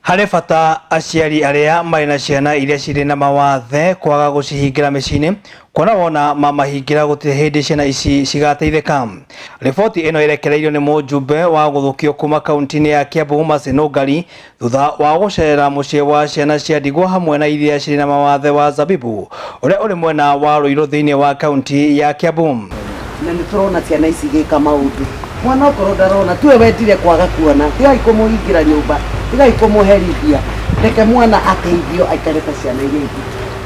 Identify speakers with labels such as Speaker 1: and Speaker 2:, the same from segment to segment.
Speaker 1: Harĩ bata aciari arĩa marĩ na ciana iria cirĩ na mawathe kwaga gũcihingira mĩciĩ-inĩ, kuona wona mamahingira gũtirĩ hĩndĩ ciana ici cigateithĩka. Riboti ĩno ĩrekereirio nĩ mũjumbe wa gũthukio kuma kaunti-inĩ ya Kiambu Mercy Nũngari thutha wa gũcerera mũciĩ wa ciana cia ndigwa hamwe na iria cirĩ na mawathe wa Zabibu ũrĩa ũrĩ mwena wa Ruiru thĩinĩ wa kaunti ya Kiambu.
Speaker 2: Na nĩ tũrona ciana ici igĩka maũndũ, mwana okorwo ndarona tiwe wendire kwaga kuona, tigai kũmũhingĩra nyũmba, tigai kũmũherithia, reke mwana ateithio aikare ta ciana iria ingĩ.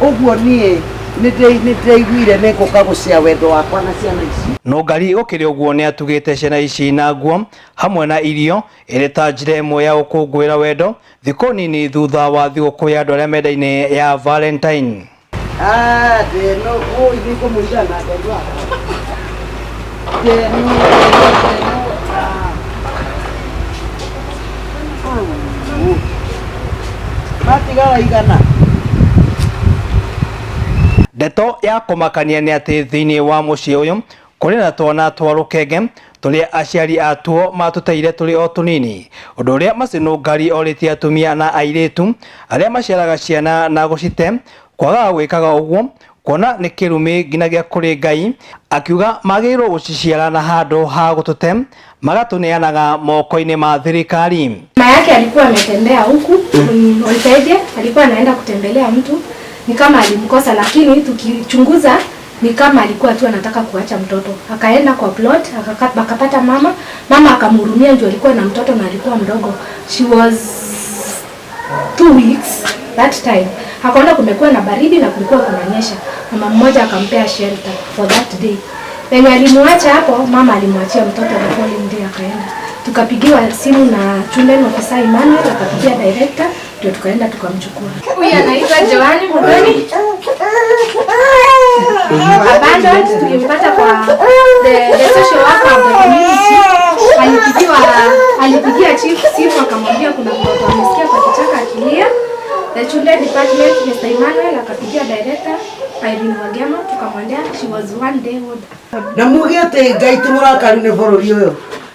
Speaker 2: Ũguo niĩ nĩndĩraiguire nĩngũka gũcia wendo wakwa na ciana ici.
Speaker 1: Nũngari gũkĩrĩ ũguo nĩ atugĩte ciana ici na nguo hamwe na irio ĩrĩ ta njĩra ĩmwe ya gũkũngũĩra wendo thikũ nini thutha wa thigũkũ ya andũ arĩa mendaine ya Valentine.
Speaker 2: Ndeno ũi nĩngũmũigana ndendwa matigara igana. Ndeto ya kũmakania nĩ atĩ thĩinĩ wa mũciĩ ũyũ kũrĩ na twana twa rũkenge tũrĩa aciari atuo matũteire tũrĩ o tũnini, ũndũ ũrĩa Mercy Nũngari orĩtie atumia na airĩtu arĩa maciaraga ciana na gũcite kwagaga gwĩkaga ũguo kuona nĩ kĩrumi nginyagia kũrĩ Ngai, akiuga magĩrĩirwo gũciciara na handũ ha gũtũte magatũneanaga moko-inĩ ma thirikari.
Speaker 3: Mama yake alikuwa ametembea huku Olteje, alikuwa anaenda kutembelea mtu, ni kama alimkosa, lakini tukichunguza ni kama alikuwa tu anataka kuacha mtoto. Akaenda kwa plot, akapata mama akamhurumia, ndio alikuwa na mtoto na alikuwa mdogo. She was 2 weeks that time. Akaona kumekuwa na baridi na kulikuwa kunanyesha. Mama mmoja akampea shelter for that day. Wenye alimwacha hapo, mama alimwachia mtoto na following day akaenda. Tukapigiwa simu na children officer Emmanuel, akapigia director, ndio tukaenda tukamchukua. Huyu anaitwa Joani Mudoni. Abandoned, tulimpata kwa the social worker of the community. Alipigia chief akamwambia kuna mtoto amesikia kwa kichaka akilia. The children department Mr. Emmanuel akapigia director Irene Wagema, tukamwambia she was 1 day old.
Speaker 2: Na mugiate Ngai tũmũrakaru nĩ bũrũri ũyũ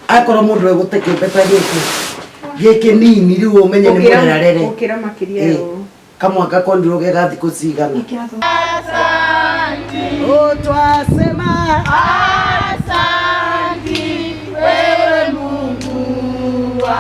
Speaker 2: akorwo mũndũ egũtekĩte ta gĩkĩ nini rĩu ũmenye nĩ mũrerarere ũkĩra makĩria kamwaka kondirwo gega thikũ cigana. Twasema asanti wewe Mungu wa